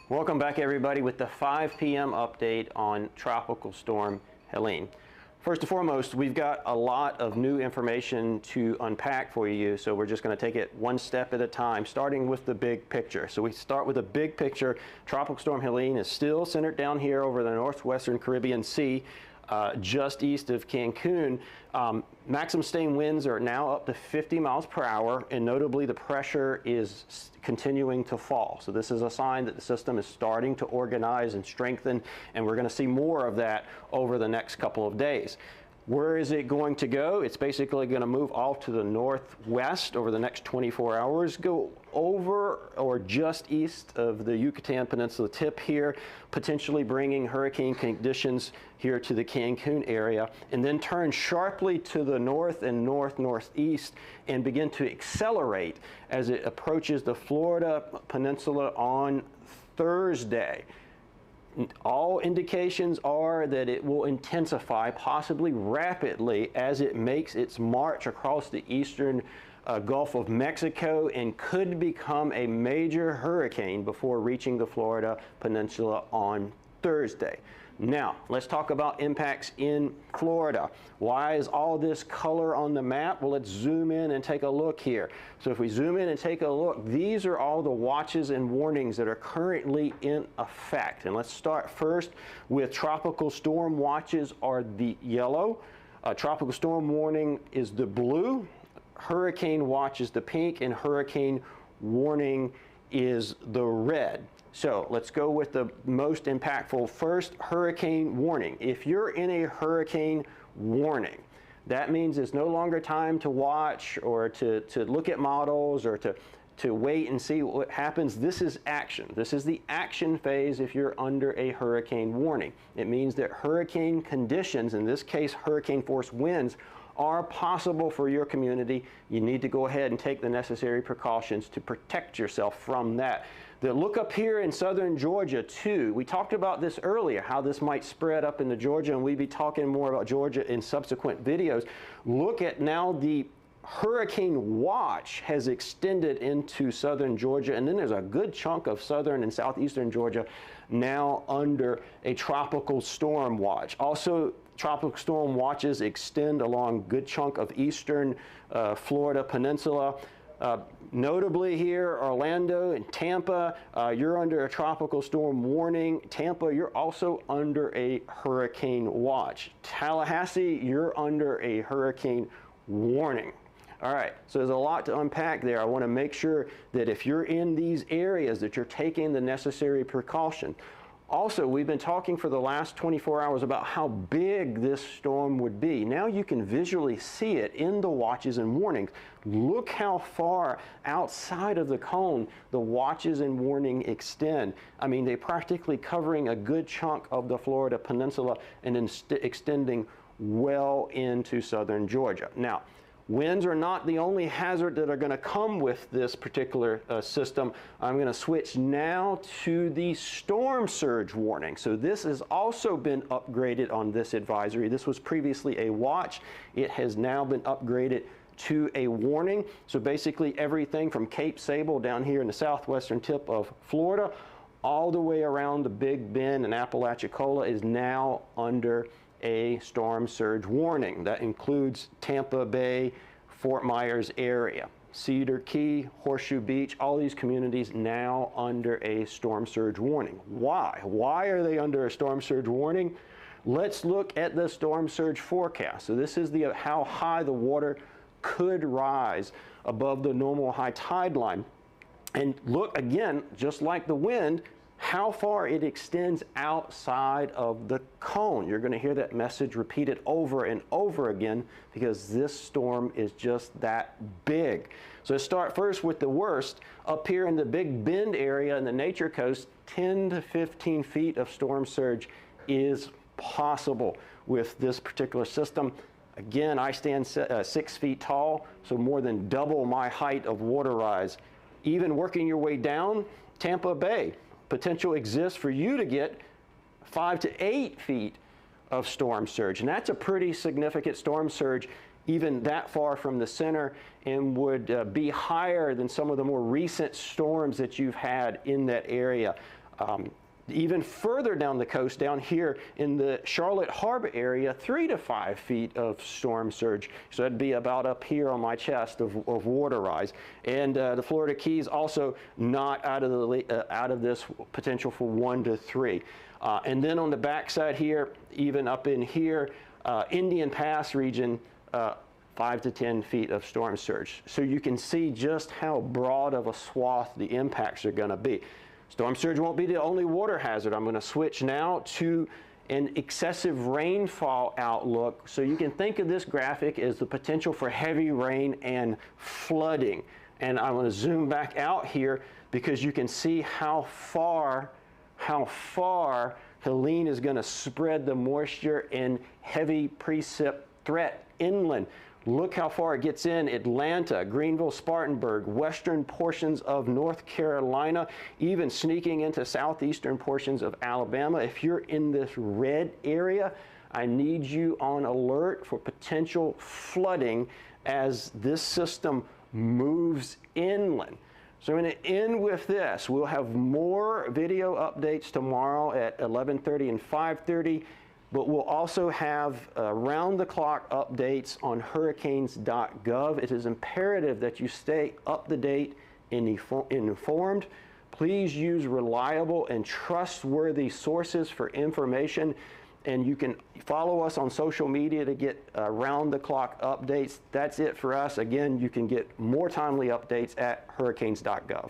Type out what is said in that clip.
Welcome back, everybody, with the 5 p.m. update on Tropical Storm Helene. First and foremost, we've got a lot of new information to unpack for you, so we're just going to take it one step at a time, starting with the big picture. So we start with the big picture. Tropical Storm Helene is still centered down here over the northwestern Caribbean Sea, just east of Cancun. Maximum sustained winds are now up to 50 miles per hour, and notably the pressure is continuing to fall. So this is a sign that the system is starting to organize and strengthen, and we're going to see more of that over the next couple of days. Where is it going to go? It's basically going to move off to the northwest over the next 24 hours, go over or just east of the Yucatan Peninsula tip here, potentially bringing hurricane conditions here to the Cancun area, and then turn sharply to the north and northeast and begin to accelerate as it approaches the Florida Peninsula on Thursday. All indications are that it will intensify, possibly rapidly, as it makes its march across the eastern Gulf of Mexico and could become a major hurricane before reaching the Florida Peninsula on Thursday. Now, let's talk about impacts in Florida. Why is all this color on the map? Well, let's zoom in and take a look here. So if we zoom in and take a look, these are all the watches and warnings that are currently in effect. And let's start first with tropical storm watches are the yellow. Tropical storm warning is the blue. Hurricane watch is the pink, and hurricane warning is the red. So let's go with the most impactful first, hurricane warning. If you're in a hurricane warning, that means it's no longer time to watch or to look at models or to wait and see what happens. This is action. This is the action phase if you're under a hurricane warning. It means that hurricane conditions, in this case hurricane force winds, are possible for your community. You need to go ahead and take the necessary precautions to protect yourself from that. Look up here in southern Georgia too. We talked about this earlier, how this might spread up into Georgia, and we'll be talking more about Georgia in subsequent videos. Look at now the hurricane watch has extended into southern Georgia, and then there's a good chunk of southern and southeastern Georgia now under a tropical storm watch. Also, tropical storm watches extend along a good chunk of eastern Florida Peninsula. Notably here, Orlando and Tampa, you're under a tropical storm warning. Tampa, you're also under a hurricane watch. Tallahassee, you're under a hurricane warning. All right, so there's a lot to unpack there. I want to make sure that if you're in these areas that you're taking the necessary precaution. Also, we've been talking for the last 24 hours about how big this storm would be. Now you can visually see it in the watches and warnings. Look how far outside of the cone the watches and warning extend. I mean, they're practically covering a good chunk of the Florida Peninsula and then extending well into southern Georgia. Now, winds are not the only hazard that are going to come with this particular system. I'm going to switch now to the storm surge warning. So this has also been upgraded on this advisory. This was previously a watch. It has now been upgraded to a warning. So basically everything from Cape Sable down here in the southwestern tip of Florida all the way around the Big Bend and Apalachicola is now under a storm surge warning. That includes Tampa Bay, Fort Myers area, Cedar Key, Horseshoe Beach, all these communities now under a storm surge warning. Why? Why are they under a storm surge warning? Let's look at the storm surge forecast. So this is how high the water could rise above the normal high tide line. And look again, just like the wind, how far it extends outside of the cone. You're going to hear that message repeated over and over again because this storm is just that big. So let's start first with the worst. Up here in the Big Bend area in the Nature Coast, 10 to 15 feet of storm surge is possible with this particular system. Again, I stand 6 feet tall, so more than double my height of water rise. Even working your way down, Tampa Bay, potential exists for you to get 5 to 8 feet of storm surge. And that's a pretty significant storm surge, even that far from the center, and would be higher than some of the more recent storms that you've had in that area. Even further down the coast, down here in the Charlotte Harbor area, 3 to 5 feet of storm surge. So that'd be about up here on my chest of water rise. And the Florida Keys also not out of this potential for 1 to 3. And then on the backside here, even up in here, Indian Pass region, 5 to 10 feet of storm surge. So you can see just how broad of a swath the impacts are going to be. Storm surge won't be the only water hazard. I'm going to switch now to an excessive rainfall outlook. So you can think of this graphic as the potential for heavy rain and flooding. And I'm going to zoom back out here because you can see how far Helene is going to spread the moisture and heavy precip threat inland. Look how far it gets in Atlanta, Greenville, Spartanburg, western portions of North Carolina, even sneaking into southeastern portions of Alabama. If you're in this red area, I need you on alert for potential flooding as this system moves inland. So I'm going to end with this. We'll have more video updates tomorrow at 11:30 and 5:30. But we'll also have round-the-clock updates on Hurricanes.gov. It is imperative that you stay up-to-date and informed. Please use reliable and trustworthy sources for information. And you can follow us on social media to get round-the-clock updates. That's it for us. Again, you can get more timely updates at Hurricanes.gov.